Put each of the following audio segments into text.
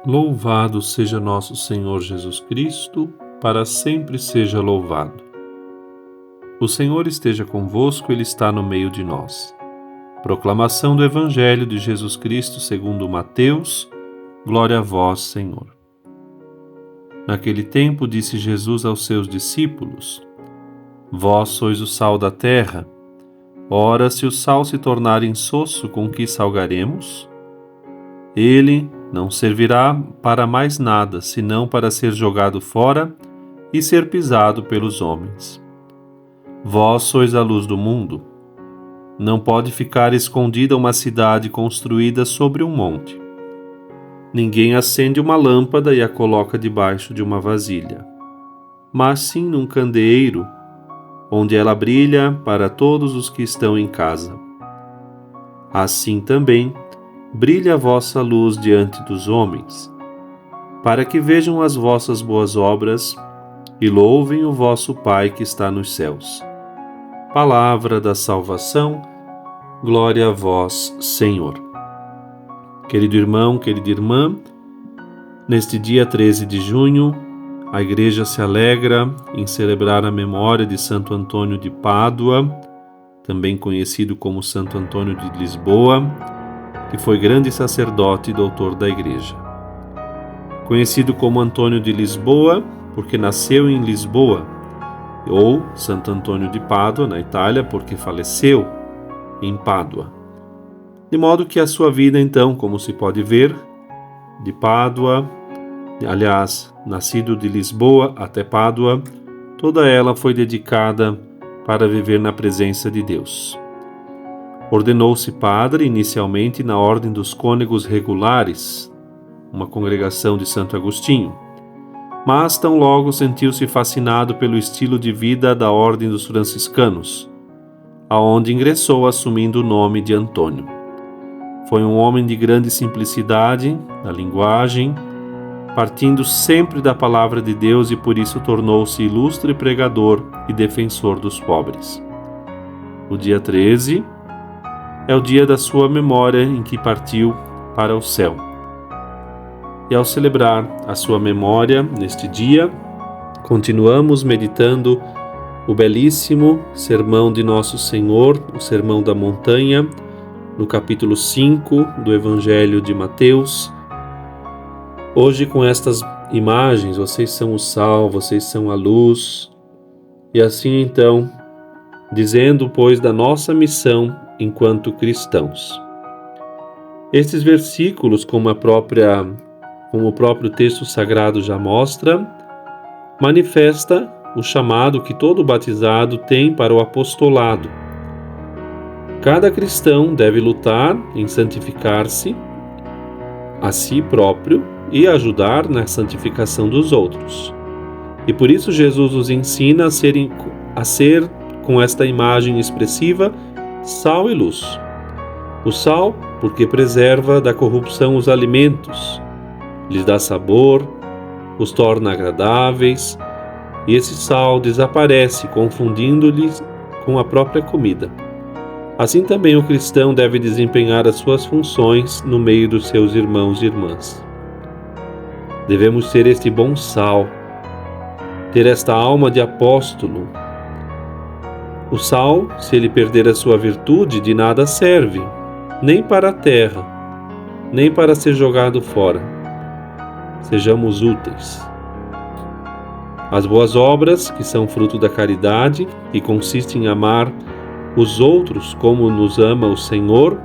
Louvado seja nosso Senhor Jesus Cristo, para sempre seja louvado. O Senhor esteja convosco, Ele está no meio de nós. Proclamação do Evangelho de Jesus Cristo segundo Mateus. Glória a vós, Senhor. Naquele tempo disse Jesus aos seus discípulos: Vós sois o sal da terra. Ora, se o sal se tornar insosso, com que salgaremos? Ele não servirá para mais nada, senão para ser jogado fora e ser pisado pelos homens. Vós sois a luz do mundo. Não pode ficar escondida uma cidade construída sobre um monte. Ninguém acende uma lâmpada e a coloca debaixo de uma vasilha, mas sim num candeeiro, onde ela brilha para todos os que estão em casa. Assim também, brilha a vossa luz diante dos homens, para que vejam as vossas boas obras e louvem o vosso Pai que está nos céus. Palavra da salvação, glória a vós, Senhor. Querido irmão, querida irmã, neste dia 13 de junho, a Igreja se alegra em celebrar a memória de Santo Antônio de Pádua, também conhecido como Santo Antônio de Lisboa, que foi grande sacerdote e doutor da Igreja. Conhecido como Antônio de Lisboa, porque nasceu em Lisboa, ou Santo Antônio de Pádua, na Itália, porque faleceu em Pádua. De modo que a sua vida, então, como se pode ver, de Pádua, aliás, nascido de Lisboa até Pádua, toda ela foi dedicada para viver na presença de Deus. Ordenou-se padre inicialmente na Ordem dos Cônegos Regulares, uma congregação de Santo Agostinho, mas tão logo sentiu-se fascinado pelo estilo de vida da Ordem dos Franciscanos, aonde ingressou assumindo o nome de Antônio. Foi um homem de grande simplicidade na linguagem, partindo sempre da palavra de Deus, e por isso tornou-se ilustre pregador e defensor dos pobres. O dia 13 é o dia da sua memória em que partiu para o céu. E ao celebrar a sua memória neste dia, continuamos meditando o belíssimo sermão de Nosso Senhor, o Sermão da Montanha, no capítulo 5 do Evangelho de Mateus. Hoje, com estas imagens, vocês são o sal, vocês são a luz, e assim então, dizendo, pois, da nossa missão enquanto cristãos. Estes versículos, como o próprio texto sagrado já mostra, manifesta o chamado que todo batizado tem para o apostolado. Cada cristão deve lutar em santificar-se a si próprio e ajudar na santificação dos outros. E por isso Jesus nos ensina a ser, com esta imagem expressiva, sal e luz. O sal, porque preserva da corrupção os alimentos, lhes dá sabor, os torna agradáveis, e esse sal desaparece, confundindo-lhes com a própria comida. Assim também o cristão deve desempenhar as suas funções no meio dos seus irmãos e irmãs. Devemos ser este bom sal, ter esta alma de apóstolo. O sal, se ele perder a sua virtude, de nada serve, nem para a terra, nem para ser jogado fora. Sejamos úteis. As boas obras, que são fruto da caridade, e consistem em amar os outros como nos ama o Senhor,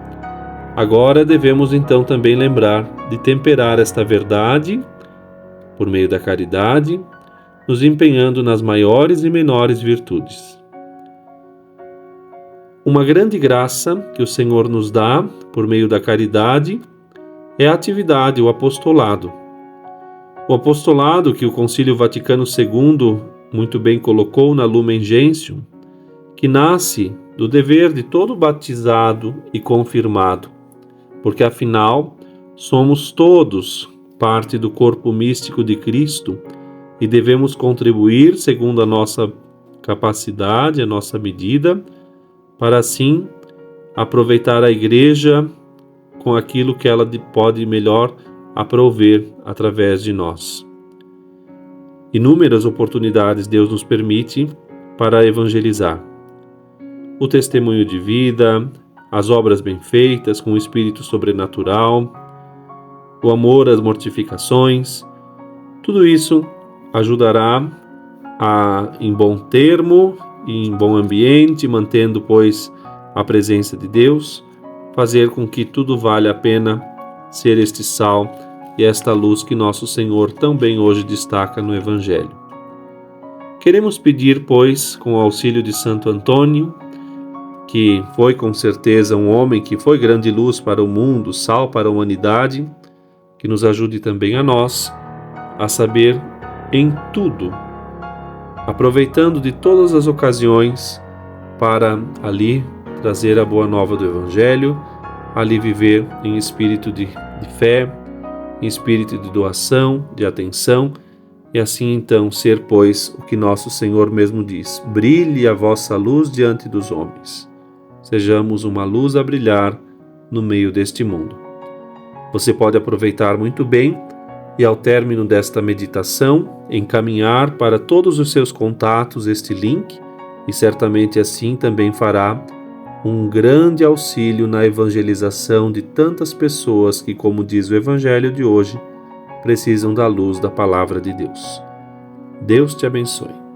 agora devemos então também lembrar de temperar esta verdade, por meio da caridade, nos empenhando nas maiores e menores virtudes. Uma grande graça que o Senhor nos dá, por meio da caridade, é a atividade, o apostolado. O apostolado que o Concílio Vaticano II muito bem colocou na Lumen Gentium, que nasce do dever de todo batizado e confirmado, porque afinal somos todos parte do corpo místico de Cristo e devemos contribuir segundo a nossa capacidade, a nossa medida, para assim aproveitar a Igreja com aquilo que ela pode melhor a prover através de nós. Inúmeras oportunidades Deus nos permite para evangelizar. O testemunho de vida, as obras bem feitas com o espírito sobrenatural, o amor às mortificações, tudo isso ajudará em bom termo e em bom ambiente, mantendo, pois, a presença de Deus, fazer com que tudo valha a pena ser este sal e esta luz que nosso Senhor também hoje destaca no Evangelho. Queremos pedir, pois, com o auxílio de Santo Antônio, que foi com certeza um homem que foi grande luz para o mundo, sal para a humanidade, que nos ajude também a nós a saber em tudo, aproveitando de todas as ocasiões para ali trazer a boa nova do Evangelho, ali viver em espírito de fé, em espírito de doação, de atenção, e assim então ser, pois, o que nosso Senhor mesmo diz: brilhe a vossa luz diante dos homens. Sejamos uma luz a brilhar no meio deste mundo. Você pode aproveitar muito bem e, ao término desta meditação, encaminhar para todos os seus contatos este link, e certamente assim também fará um grande auxílio na evangelização de tantas pessoas que, como diz o Evangelho de hoje, precisam da luz da Palavra de Deus. Deus te abençoe.